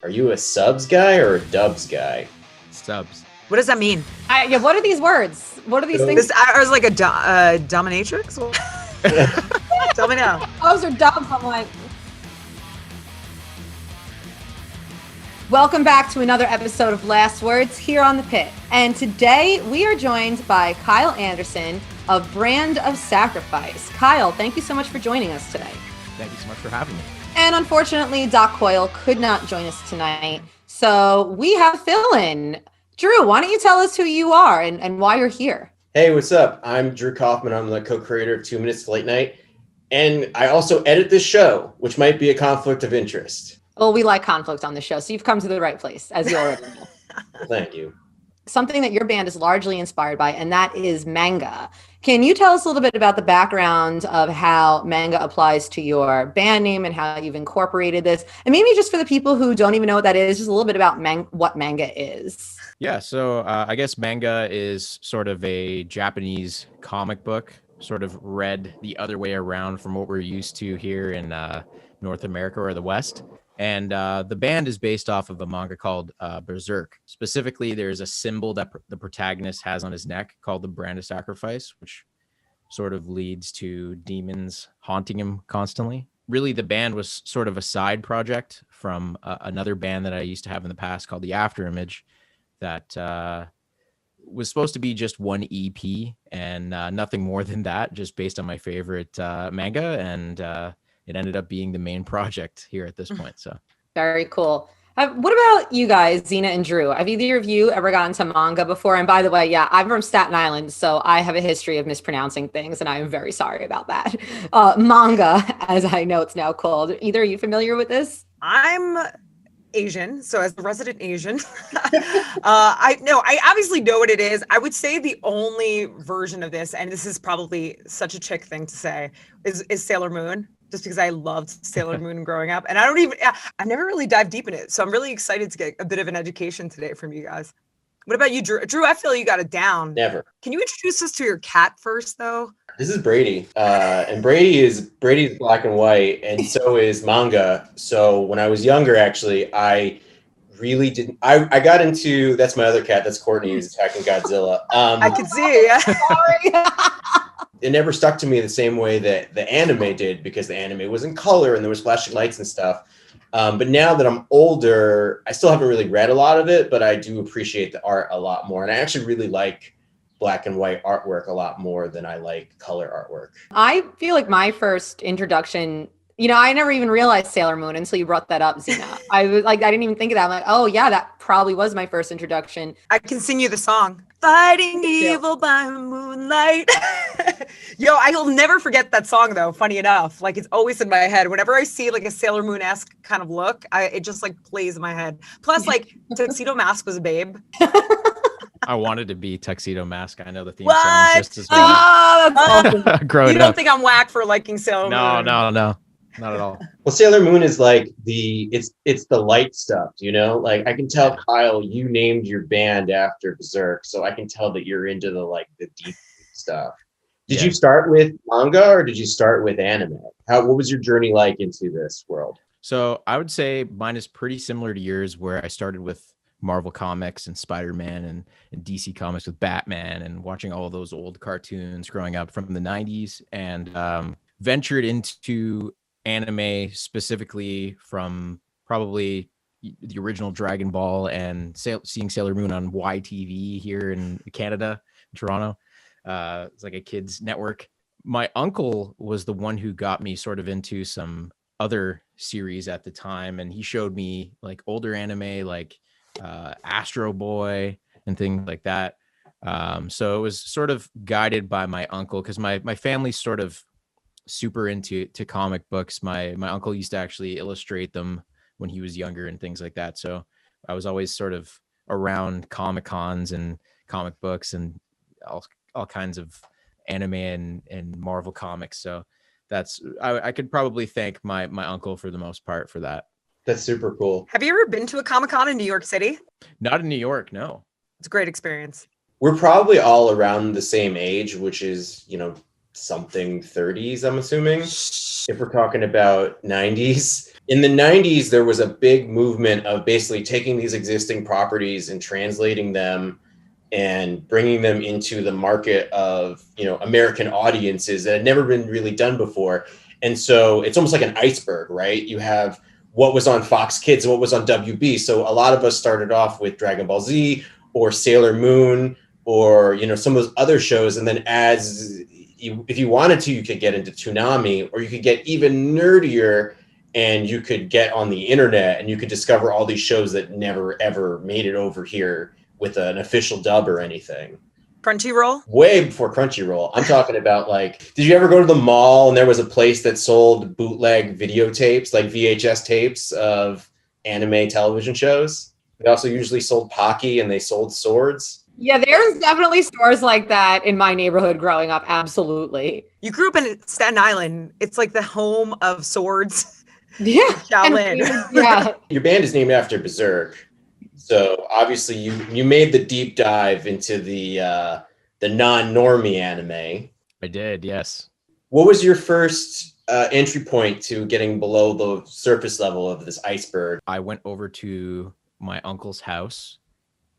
Are you a subs guy or a dubs guy? Subs. What does that mean? Yeah, what are these words? What are these things? I was like a dominatrix? Tell me now. Those are dubs. I'm like... Welcome back to another episode of Last Words here on The Pit. And today we are joined by Kyle Anderson of Brand of Sacrifice. Kyle, thank you so much for joining us today. Thank you so much for having me. And unfortunately, Doc Coyle could not join us tonight. So we have fill-in. Drew, why don't you tell us who you are and why you're here? Hey, what's up? I'm Drew Kaufman. I'm the co-creator of 2 Minutes to Late Night. And I also edit this show, which might be a conflict of interest. Well, we like conflict on the show, so you've come to the right place, as you already know. Thank you. Something that your band is largely inspired by, and that is Manga. Can you tell us a little bit about the background of how Manga applies to your band name and how you've incorporated this? And maybe just for the people who don't even know what that is, just a little bit about what Manga is. Yeah, so I guess Manga is sort of a Japanese comic book, sort of read the other way around from what we're used to here in North America or the West. And the band is based off of a manga called Berserk. Specifically, there's a symbol that the protagonist has on his neck called the Brand of Sacrifice, which sort of leads to demons haunting him constantly. Really, the band was sort of a side project from another band that I used to have in the past called the Afterimage that was supposed to be just one EP and nothing more than that, just based on my favorite manga. And it ended up being the main project here at this point. So very cool. What about you guys, Zena and Drew? Have either of you ever gotten to manga before? And by the way, yeah, I'm from Staten Island, so I have a history of mispronouncing things, and I am very sorry about that. Manga, as I know it's now called. Either are you familiar with this? I'm Asian, so as the resident Asian, I obviously know what it is. I would say the only version of this, and this is probably such a chick thing to say, is Sailor Moon. Just because I loved Sailor Moon growing up. And I never really dived deep in it. So I'm really excited to get a bit of an education today from you guys. What about you, Drew? Drew, I feel you got it down. Never. Can you introduce us to your cat first, though? This is Brady. And Brady's black and white, and so is Manga. So when I was younger, actually, I really didn't. I got into, that's my other cat. That's Courtney, who's attacking Godzilla. I can see, yeah. Sorry. It never stuck to me the same way that the anime did, because the anime was in color and there was flashing lights and stuff. But now that I'm older, I still haven't really read a lot of it, but I do appreciate the art a lot more. And I actually really like black and white artwork a lot more than I like color artwork. I feel like my first introduction, I never even realized Sailor Moon until you brought that up, Zena. I didn't even think of that. I'm like, oh yeah, that probably was my first introduction. I can sing you the song. Fighting evil by moonlight. Yo, I'll never forget that song though, funny enough. Like it's always in my head. Whenever I see like a Sailor Moon-esque kind of look, it just like plays in my head. Plus like Tuxedo Mask was a babe. I wanted to be Tuxedo Mask. I know the theme What? song just as well. Oh, that's awesome. Growing You don't up. think I'm whack for liking Sailor Moon? No, not at all. Well, Sailor Moon is like it's the light stuff, Like I can tell, Kyle, you named your band after Berserk, so I can tell that you're into the deep stuff. Did you start with manga or did you start with anime? What was your journey like into this world? So I would say mine is pretty similar to yours, where I started with Marvel Comics and Spider-Man and DC Comics with Batman and watching all those old cartoons growing up from the 90s, and ventured into anime specifically from probably the original Dragon Ball and seeing Sailor Moon on YTV here in Canada, Toronto. It's like a kids network. My uncle was the one who got me sort of into some other series at the time, and he showed me like older anime like Astro Boy and things like that. So it was sort of guided by my uncle, because my family's sort of super into comic books. My uncle used to actually illustrate them when he was younger and things like that. So I was always sort of around Comic Cons and comic books and all kinds of anime and Marvel comics. So that's I could probably thank my uncle for the most part for that. That's super cool. Have you ever been to a Comic-Con in New York City? Not in New York, no. It's a great experience. We're probably all around the same age, which is, something 30s, I'm assuming, if we're talking about 90s. In the 90s, there was a big movement of basically taking these existing properties and translating them and bringing them into the market of, you know, American audiences that had never been really done before. And so it's almost like an iceberg, right? You have what was on Fox Kids and what was on WB. So a lot of us started off with Dragon Ball Z or Sailor Moon or, you know, some of those other shows. And then if you wanted to, you could get into Toonami, or you could get even nerdier and you could get on the internet and you could discover all these shows that never ever made it over here with an official dub or anything. Crunchyroll? Way before Crunchyroll. I'm talking about, like, did you ever go to the mall and there was a place that sold bootleg videotapes, like VHS tapes of anime television shows? They also usually sold Pocky and they sold swords. Yeah, there's definitely stores like that in my neighborhood growing up. Absolutely. You grew up in Staten Island. It's like the home of swords. Yeah. Shaolin. Yeah. Your band is named after Berserk. So obviously you made the deep dive into the non-normie anime. I did, yes. What was your first entry point to getting below the surface level of this iceberg? I went over to my uncle's house,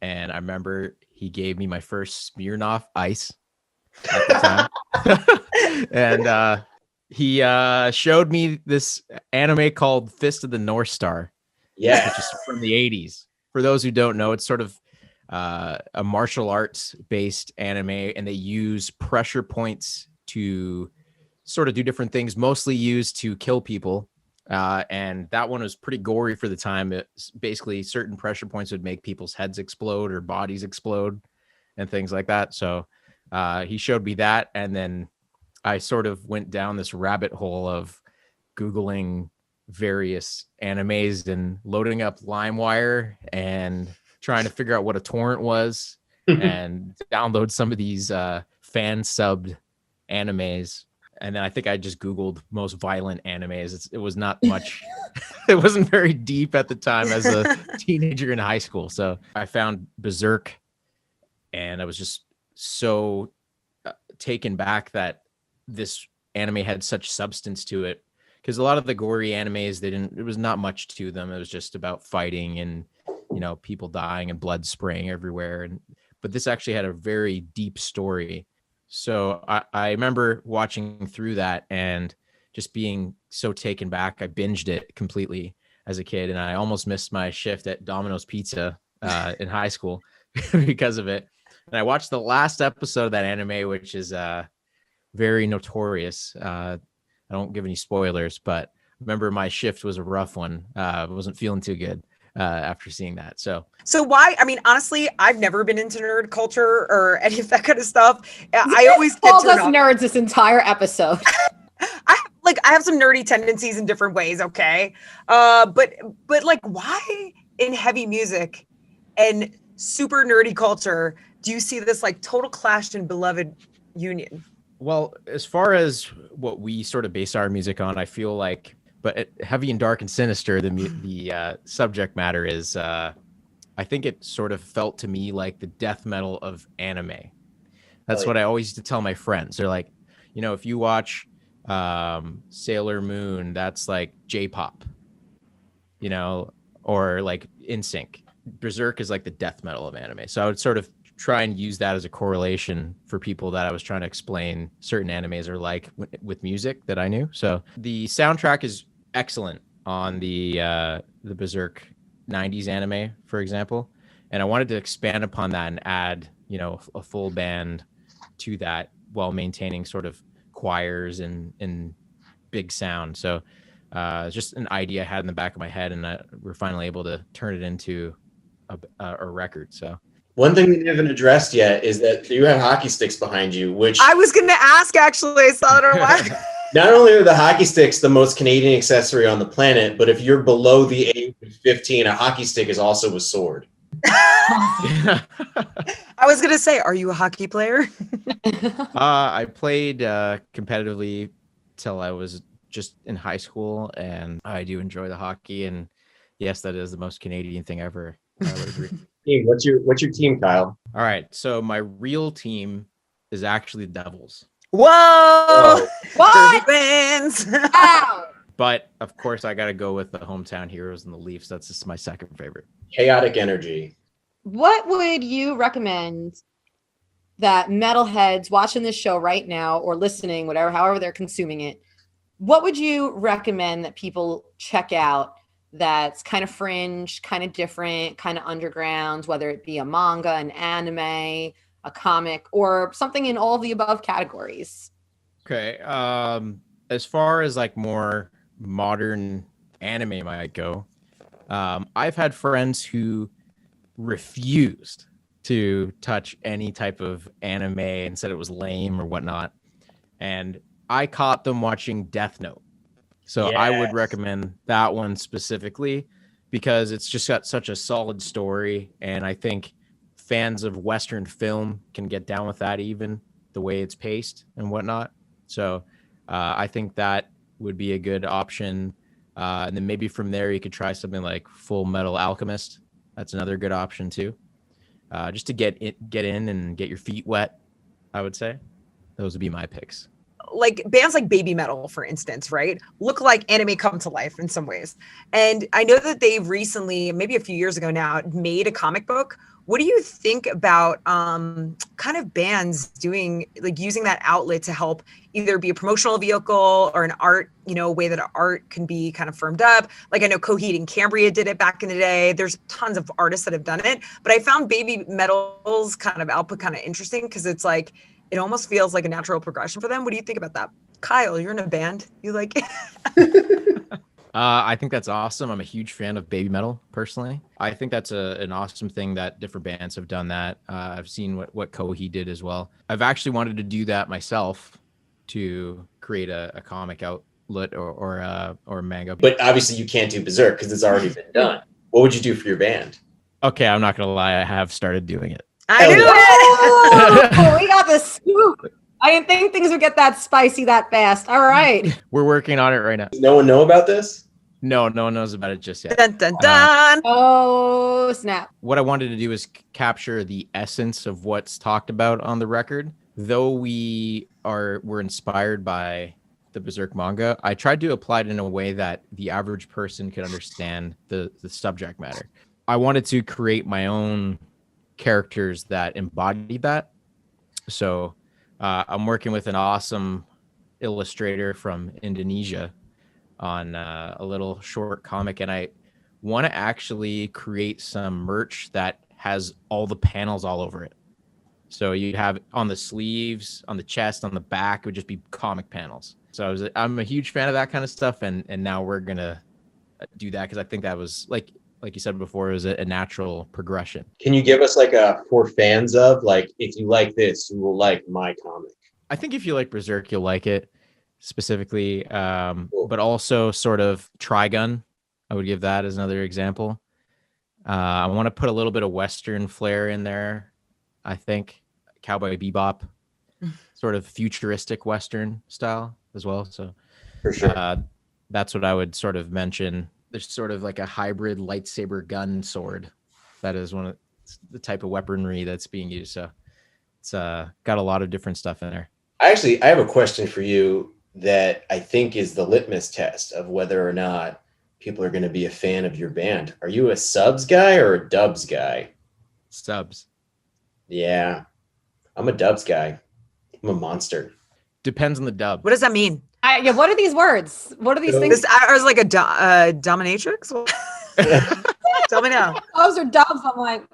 and I remember he gave me my first Smirnoff Ice at the time. And he showed me this anime called Fist of the North Star. Yeah. Which is from the 80s. For those who don't know, it's sort of a martial arts based anime, and they use pressure points to sort of do different things, mostly used to kill people. And that one was pretty gory for the time. It's basically certain pressure points would make people's heads explode or bodies explode and things like that. So he showed me that. And then I sort of went down this rabbit hole of Googling various animes and loading up LimeWire and trying to figure out what a torrent was and download some of these fan subbed animes. And then I think I just Googled most violent animes. It was not much. It wasn't very deep at the time as a teenager in high school. So I found Berserk, and I was just so taken back that this anime had such substance to it. Because a lot of the gory animes, it was not much to them. It was just about fighting and, you know, people dying and blood spraying everywhere. But this actually had a very deep story. So I remember watching through that and just being so taken back. I binged it completely as a kid, and I almost missed my shift at Domino's Pizza in high school because of it. And I watched the last episode of that anime, which is very notorious. I don't give any spoilers, but remember my shift was a rough one. I wasn't feeling too good after seeing that. So why? I mean, honestly, I've never been into nerd culture or any of that kind of stuff. I always get called us turned off. nerds this entire episode. I have some nerdy tendencies in different ways. Okay. But like, why in heavy music and super nerdy culture do you see this like total clash in beloved union? Well, as far as what we sort of base our music on, I feel like, but heavy and dark and sinister, the subject matter is, I think it sort of felt to me like the death metal of anime. That's what I always used to tell my friends. They're like, you know, if you watch Sailor Moon, that's like J-pop, you know, or like NSYNC. Berserk is like the death metal of anime. So I would sort of try and use that as a correlation for people that I was trying to explain certain animes are like with music that I knew. So the soundtrack is excellent on the Berserk 90s anime, for example. And I wanted to expand upon that and add, you know, a full band to that while maintaining sort of choirs and big sound. So it's just an idea I had in the back of my head, and we're finally able to turn it into a record. So one thing we haven't addressed yet is that you have hockey sticks behind you, which I was going to ask, actually. I saw that on my... Not only are the hockey sticks the most Canadian accessory on the planet, but if you're below the age of 15, a hockey stick is also a sword. I was going to say, are you a hockey player? I played competitively till I was just in high school, and I do enjoy the hockey. And yes, that is the most Canadian thing ever. I would agree. What's your team, Kyle? All right. So my real team is actually the Devils. Whoa! What? Jersey wins. Wow. But of course, I got to go with the hometown heroes and the Leafs. That's just my second favorite. Chaotic energy. What would you recommend that metalheads watching this show right now or listening, whatever, however they're consuming it, what would you recommend that people check out that's kind of fringe, kind of different, kind of underground, whether it be a manga, an anime, a comic, or something in all of the above categories? Okay. As far as like more modern anime might go, I've had friends who refused to touch any type of anime and said it was lame or whatnot. And I caught them watching Death Note. So I would Yes. recommend that one specifically because it's just got such a solid story. And I think fans of Western film can get down with that, even the way it's paced and whatnot. So I think that would be a good option. And then maybe from there, you could try something like Full Metal Alchemist. That's another good option too. Just to get in and get your feet wet, I would say. Those would be my picks. Like bands like Baby Metal, for instance, right, look like anime come to life in some ways. And I know that they've recently, maybe a few years ago now, made a comic book. What do you think about kind of bands doing, like using that outlet to help either be a promotional vehicle or an art, way that art can be kind of firmed up? Like I know Coheed and Cambria did it back in the day. There's tons of artists that have done it, but I found Baby Metal's kind of output kind of interesting because it's like, it almost feels like a natural progression for them. What do you think about that? Kyle, you're in a band. You like it? I think that's awesome. I'm a huge fan of Baby Metal personally. I think that's an awesome thing that different bands have done that. I've seen what Coheed did as well. I've actually wanted to do that myself to create a comic outlet or a manga. But obviously you can't do Berserk because it's already been done. What would you do for your band? Okay, I'm not gonna lie. I have started doing it. I knew it. Oh, we got the scoop. I didn't think things would get that spicy that fast. All right. We're working on it right now. Does no one know about this? No one knows about it just yet. Dun, dun, dun. Oh, snap. What I wanted to do is capture the essence of what's talked about on the record. Though we're inspired by the Berserk manga, I tried to apply it in a way that the average person could understand the subject matter. I wanted to create my own characters that embody that. So I'm working with an awesome illustrator from Indonesia on a little short comic, and I want to actually create some merch that has all the panels all over it. So you have on the sleeves, on the chest, on the back, it would just be comic panels. So I'm a huge fan of that kind of stuff, and now we're gonna do that because I think that was like you said before, it was a natural progression. Can you give us like for fans of, like, if you like this, you will like my comic? I think if you like Berserk, you'll like it specifically, but also sort of Trigun. I would give that as another example. I want to put a little bit of Western flair in there. I think Cowboy Bebop, sort of futuristic Western style as well. So For sure. that's what I would sort of mention. There's sort of like a hybrid lightsaber gun sword. That is one of the type of weaponry that's being used. So it's got a lot of different stuff in there. I have a question for you that I think is the litmus test of whether or not people are going to be a fan of your band. Are you a subs guy or a dubs guy? Subs. Yeah, I'm a dubs guy. I'm a monster. Depends on the dub. What does that mean? Yeah, what are these words? What are these things? I was like a dominatrix. Tell me now. Those are dubs. I'm like,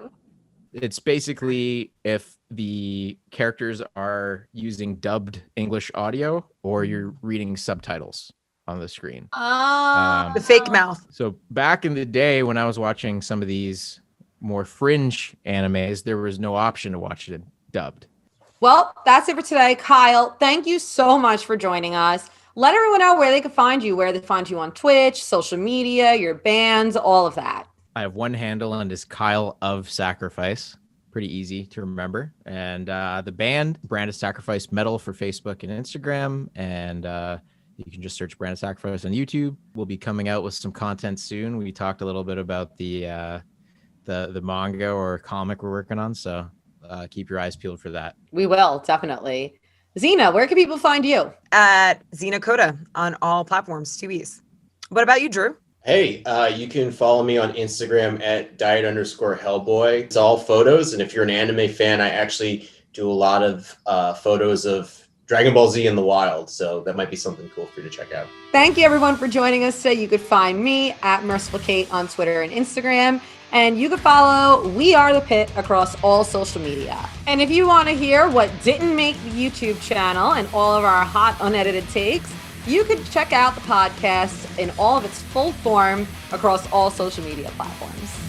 It's basically if the characters are using dubbed English audio or you're reading subtitles on the screen. The fake mouth. So back in the day when I was watching some of these more fringe animes, there was no option to watch it dubbed. Well, that's it for today. Kyle, thank you so much for joining us. Let everyone know where they can find you, where they find you on Twitch, social media, your bands, all of that. I have one handle and it's Kyle of Sacrifice. Pretty easy to remember. And the band, Brand of Sacrifice Metal for Facebook and Instagram. And you can just search Brand of Sacrifice on YouTube. We'll be coming out with some content soon. We talked a little bit about the manga or comic we're working on. So keep your eyes peeled for that. We will, definitely. Zena, where can people find you? At Zena Coda on all platforms, 2 E's. What about you, Drew? Hey, you can follow me on Instagram at diet_Hellboy. It's all photos. And if you're an anime fan, I actually do a lot of photos of Dragon Ball Z in the wild. So that might be something cool for you to check out. Thank you, everyone, for joining us today. You could find me at Merciful Kate on Twitter and Instagram. And you can follow We Are the Pit across all social media. And if you want to hear what didn't make the YouTube channel and all of our hot unedited takes, you can check out the podcast in all of its full form across all social media platforms.